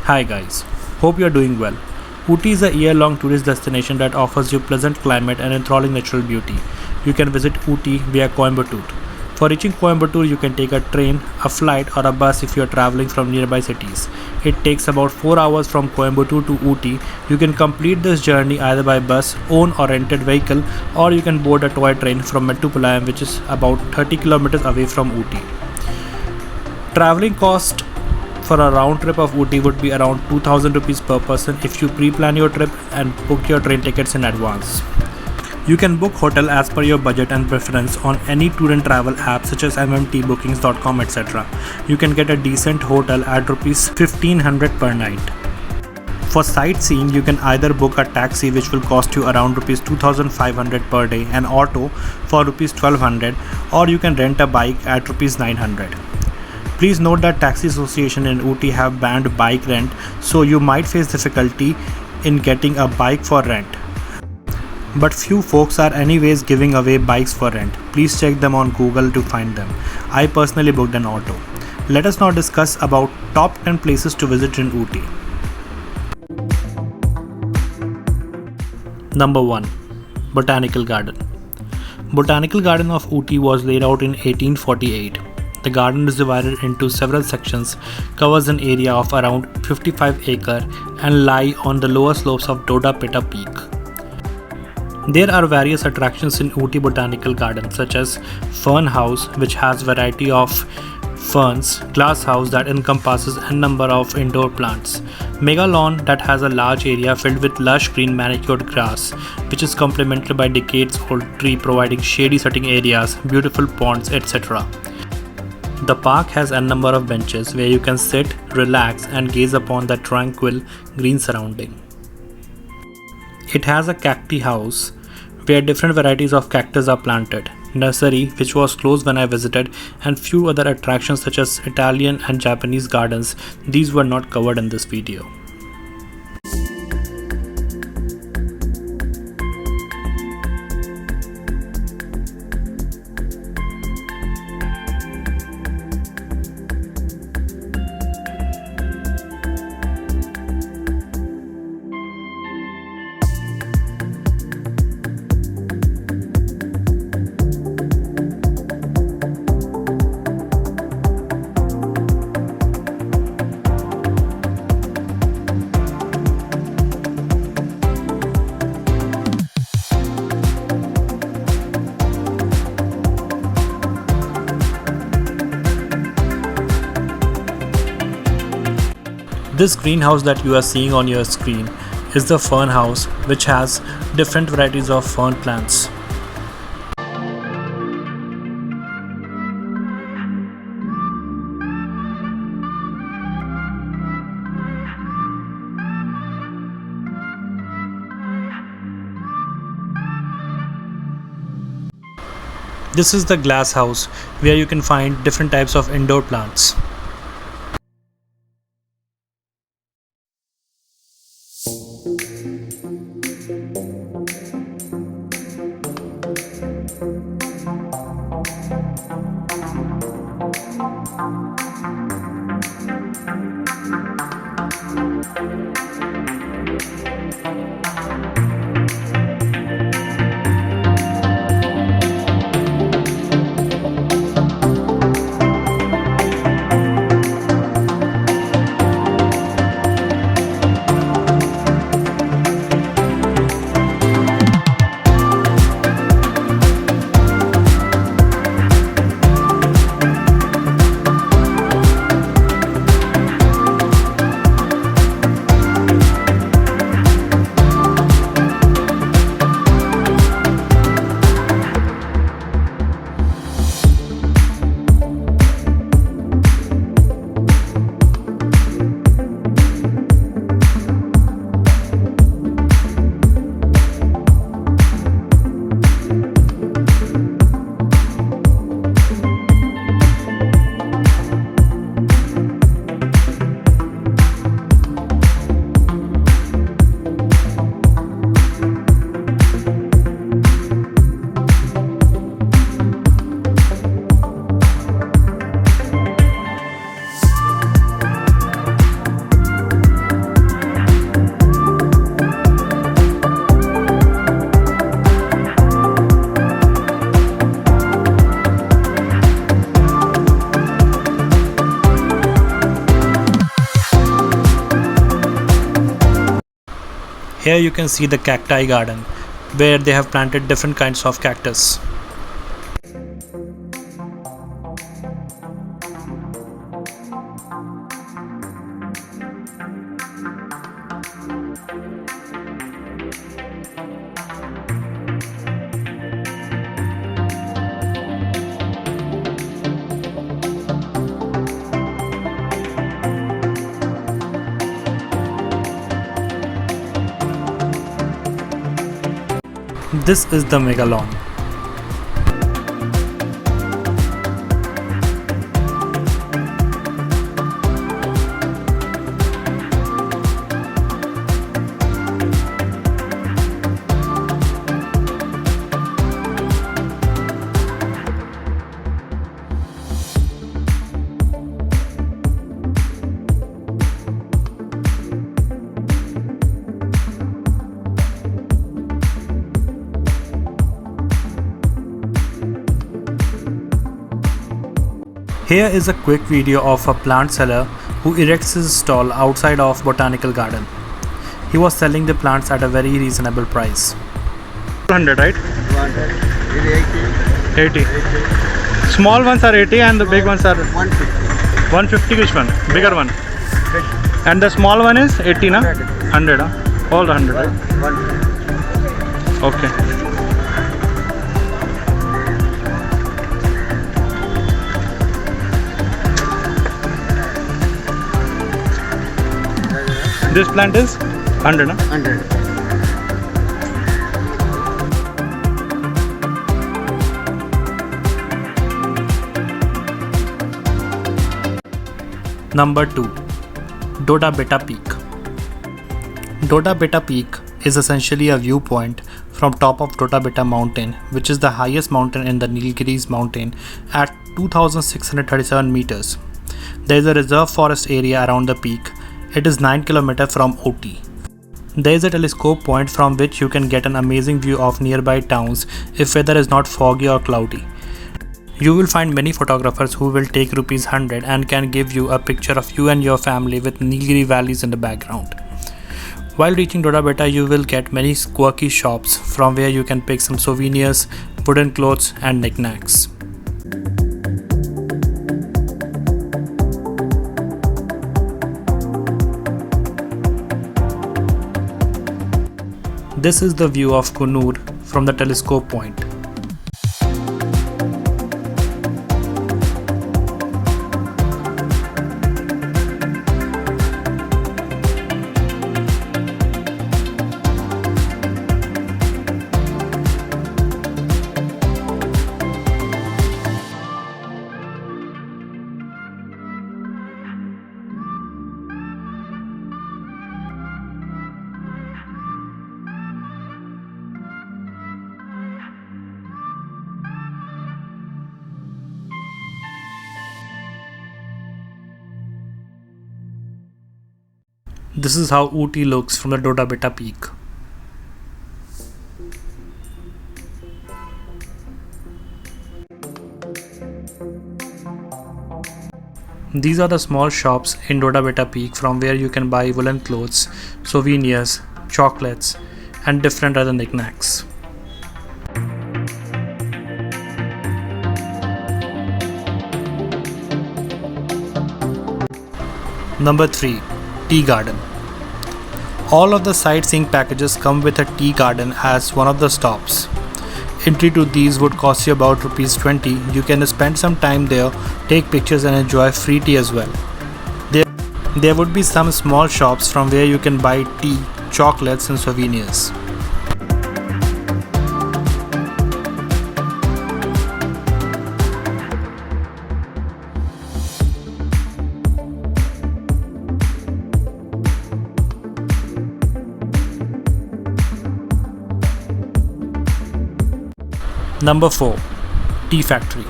Hi guys, hope you are doing well. Ooty is a year-long tourist destination that offers you pleasant climate and enthralling natural beauty. You can visit Ooty via Coimbatore. For reaching Coimbatore, you can take a train, a flight, or a bus if you are traveling from nearby cities. It takes about 4 hours from Coimbatore to Ooty. You can complete this journey either by bus, own or rented vehicle, or you can board a toy train from Mettupalayam, which is about 30 kilometers away from Ooty. Traveling cost for a round trip of Ooty would be around 2000 rupees per person if you pre-plan your trip and book your train tickets in advance. You can book hotel as per your budget and preference on any tour and travel app such as mmtbookings.com, etc. You can get a decent hotel at rupees 1500 per night. For sightseeing, you can either book a taxi which will cost you around rupees 2500 per day, an auto for rupees 1200, or you can rent a bike at rupees 900. Please note that Taxi Association in Ooty have banned bike rent, so you might face difficulty in getting a bike for rent. But few folks are anyways giving away bikes for rent. Please check them on Google to find them. I personally booked an auto. Let us now discuss about top 10 places to visit in Ooty. Number 1. Botanical Garden. Botanical Garden of Ooty was laid out in 1848. The garden is divided into several sections, covers an area of around 55 acres and lie on the lower slopes of Doda Pitta Peak. There are various attractions in Ooty Botanical Garden such as Fern House, which has variety of ferns, glass house that encompasses a number of indoor plants, mega lawn that has a large area filled with lush green manicured grass, which is complemented by decades old tree providing shady sitting areas, beautiful ponds, etc. The park has a number of benches where you can sit, relax and gaze upon the tranquil green surrounding. It has a cacti house where different varieties of cactus are planted, nursery which was closed when I visited, and few other attractions such as Italian and Japanese gardens. These were not covered in this video. This greenhouse that you are seeing on your screen is the fern house, which has different varieties of fern plants. This is the glass house where you can find different types of indoor plants. Here you can see the cacti garden, where they have planted different kinds of cactus. This is the mega lawn. Here is a quick video of a plant seller who erects his stall outside of Botanical Garden. He was selling the plants at a very reasonable price. 200, right? 200. 80. Small ones are 80 and the big ones are 150. 150. Which one? Bigger one. And the small one is 80, na? 100, huh? All 100, right? 150. Okay. This plant is 100, na? 100. Number 2. Doda Beta Peak. Doda Beta Peak is essentially a viewpoint from top of Doda Beta mountain, which is the highest mountain in the Nilgiris mountain at 2637 meters. There is a reserve forest area around the peak. It is 9 km from Ooty. There is a telescope point from which you can get an amazing view of nearby towns if weather is not foggy or cloudy. You will find many photographers who will take ₹100 and can give you a picture of you and your family with Nilgiri valleys in the background. While reaching Doda Beta, you will get many quirky shops from where you can pick some souvenirs, wooden clothes and knickknacks. This is the view of Kunur from the telescope point. This is how Ooty looks from the Doda Beta peak. These are the small shops in Doda Beta peak from where you can buy woolen clothes, souvenirs, chocolates and different other knickknacks. Number 3. Tea Garden. All of the sightseeing packages come with a tea garden as one of the stops. Entry to these would cost you about ₹20. You can spend some time there, take pictures and enjoy free tea as well. There would be some small shops from where you can buy tea, chocolates and souvenirs. Number 4. Tea Factory.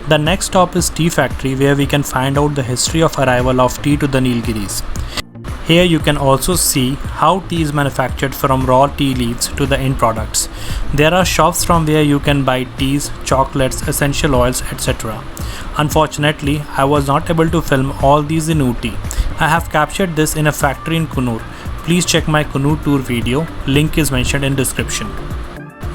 The next stop is Tea Factory, where we can find out the history of arrival of tea to the Nilgiris. Here you can also see how tea is manufactured from raw tea leaves to the end products. There are shops from where you can buy teas, chocolates, essential oils, etc. Unfortunately, I was not able to film all these in Ooty. I have captured this in a factory in Kunur, Please check my canoe tour video, link is mentioned in description.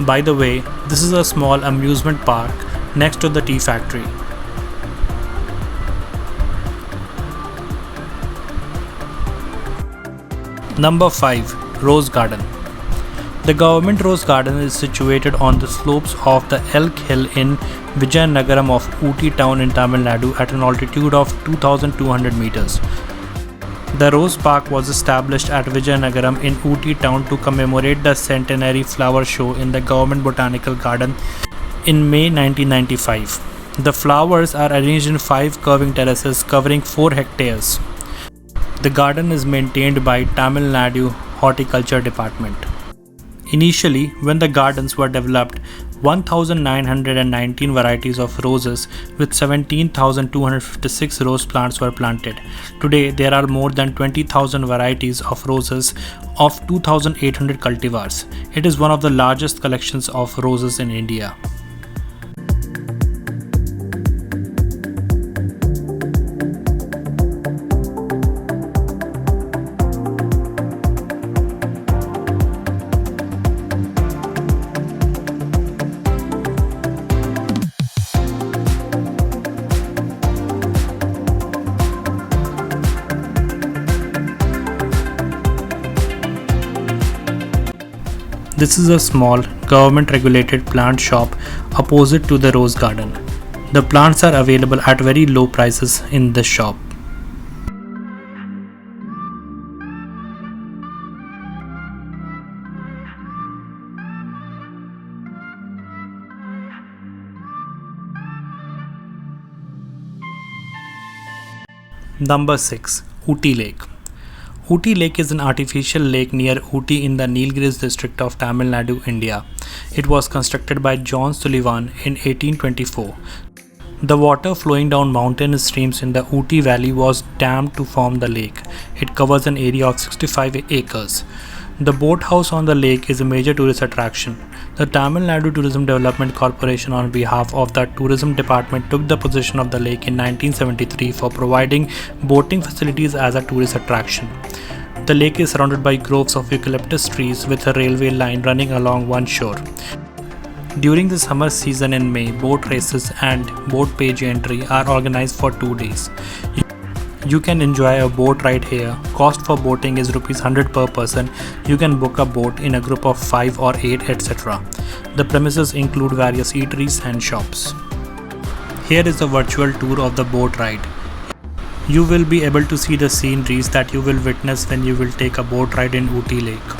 By the way, this is a small amusement park next to the tea factory. Number 5. Rose Garden. The government rose garden is situated on the slopes of the Elk Hill in Vijayanagaram of Ooty town in Tamil Nadu at an altitude of 2200 meters. The Rose Park was established at Vijayanagaram in Ooty town to commemorate the centenary flower show in the government Botanical Garden in May 1995. The flowers are arranged in 5 curving terraces covering 4 hectares. The garden is maintained by Tamil Nadu Horticulture Department. Initially, when the gardens were developed, 1,919 varieties of roses with 17,256 rose plants were planted. Today, there are more than 20,000 varieties of roses of 2,800 cultivars. It is one of the largest collections of roses in India. This is a small, government regulated plant shop opposite to the Rose Garden. The plants are available at very low prices in this shop. Number 6. Ooty Lake. Ooty Lake is an artificial lake near Ooty in the Nilgiris district of Tamil Nadu, India. It was constructed by John Sullivan in 1824. The water flowing down mountain streams in the Ooty Valley was dammed to form the lake. It covers an area of 65 acres. The boathouse on the lake is a major tourist attraction. The Tamil Nadu Tourism Development Corporation, on behalf of the Tourism Department, took the possession of the lake in 1973 for providing boating facilities as a tourist attraction. The lake is surrounded by groves of eucalyptus trees with a railway line running along one shore. During the summer season in May, boat races and boat page entry are organized for 2 days. You can enjoy a boat ride here. Cost for boating is Rs 100 per person. You can book a boat in a group of 5 or 8, etc. The premises include various eateries and shops. Here is a virtual tour of the boat ride. You will be able to see the sceneries that you will witness when you will take a boat ride in Ooty Lake.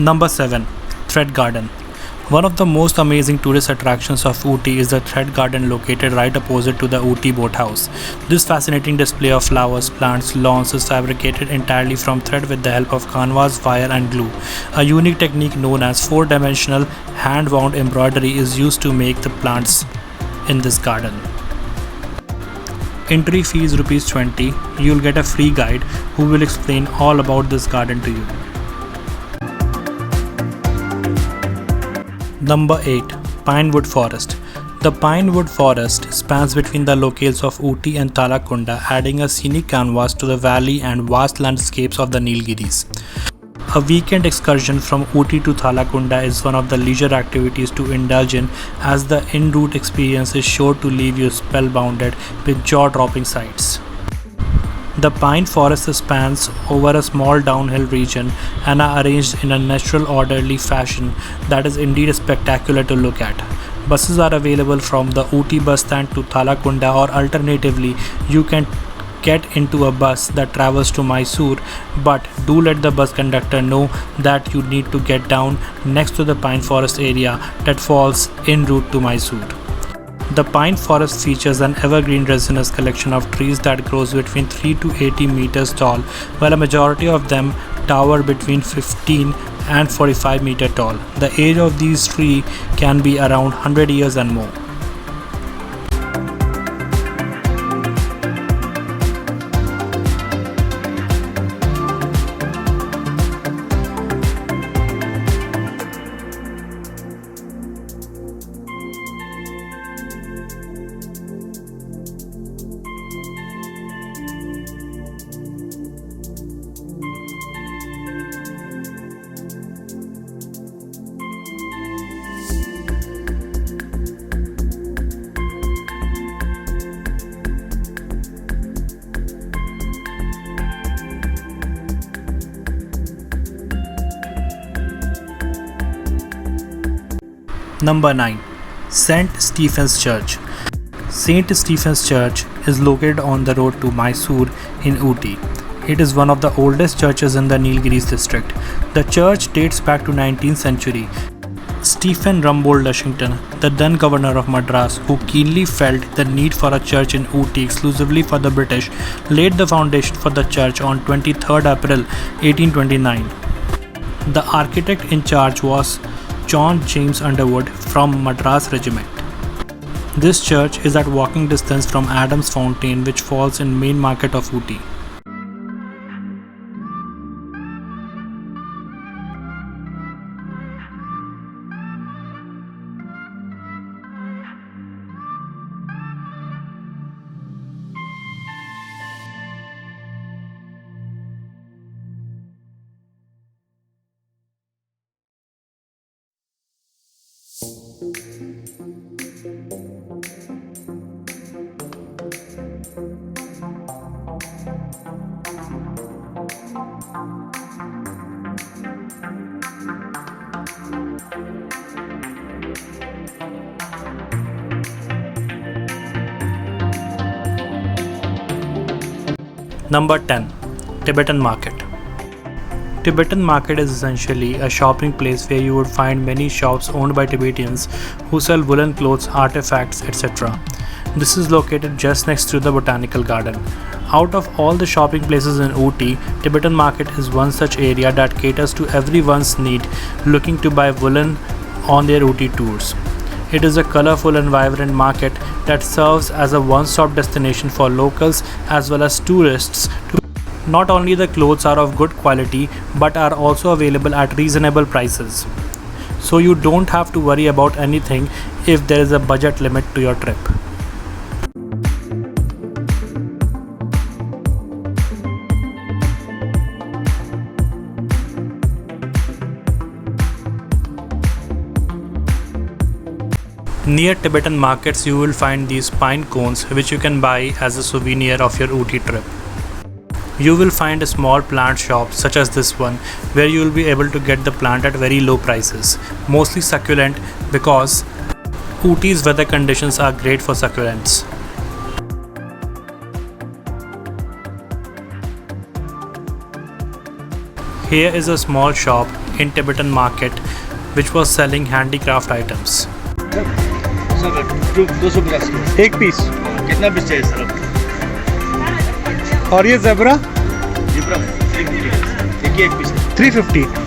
Number 7. Thread Garden. One of the most amazing tourist attractions of Ooty is the Thread Garden located right opposite to the Ooty boathouse. This fascinating display of flowers, plants, lawns is fabricated entirely from thread with the help of canvas, wire and glue. A unique technique known as four-dimensional hand-wound embroidery is used to make the plants in this garden. Entry fee is Rs 20. You'll get a free guide who will explain all about this garden to you. Number 8. Pinewood Forest. The Pinewood Forest spans between the locales of Ooty and Talakunda, adding a scenic canvas to the valley and vast landscapes of the Nilgiris. A weekend excursion from Ooty to Talakunda is one of the leisure activities to indulge in, as the en route experience is sure to leave you spellbounded with jaw-dropping sights. The pine forest spans over a small downhill region and are arranged in a natural orderly fashion that is indeed spectacular to look at. Buses are available from the Ooty bus stand to Talakunda, or alternatively you can get into a bus that travels to Mysore, but do let the bus conductor know that you need to get down next to the pine forest area that falls en route to Mysore. The pine forest features an evergreen resinous collection of trees that grows between 3 to 80 meters tall, while a majority of them tower between 15 and 45 meters tall. The age of these trees can be around 100 years and more. Number 9. St. Stephen's Church. St. Stephen's Church is located on the road to Mysore in Ooty. It is one of the oldest churches in the Nilgiris district. The church dates back to 19th century. Stephen Rumbold Lushington, the then governor of Madras, who keenly felt the need for a church in Ooty exclusively for the British, laid the foundation for the church on 23rd April 1829. The architect in charge was John James Underwood from Madras Regiment. This church is at walking distance from Adams Fountain, which falls in main market of Ooty. Number 10. Tibetan Market. Tibetan Market is essentially a shopping place where you would find many shops owned by Tibetans who sell woolen clothes, artifacts, etc. This is located just next to the Botanical Garden. Out of all the shopping places in Ooty, Tibetan Market is one such area that caters to everyone's need looking to buy woolen on their Ooty tours. It is a colorful and vibrant market that serves as a one-stop destination for locals as well as tourists. Not only the clothes are of good quality but are also available at reasonable prices. So you don't have to worry about anything if there is a budget limit to your trip. Near Tibetan markets you will find these pine cones which you can buy as a souvenir of your Ooty trip. You will find a small plant shop such as this one where you will be able to get the plant at very low prices, mostly succulent because Ooty's weather conditions are great for succulents. Here is a small shop in Tibetan Market which was selling handicraft items. Sir 250 की एक piece कितना piece चाहिए sir आपको? और ये zebra जी bro 350 एक ही एक piece है 350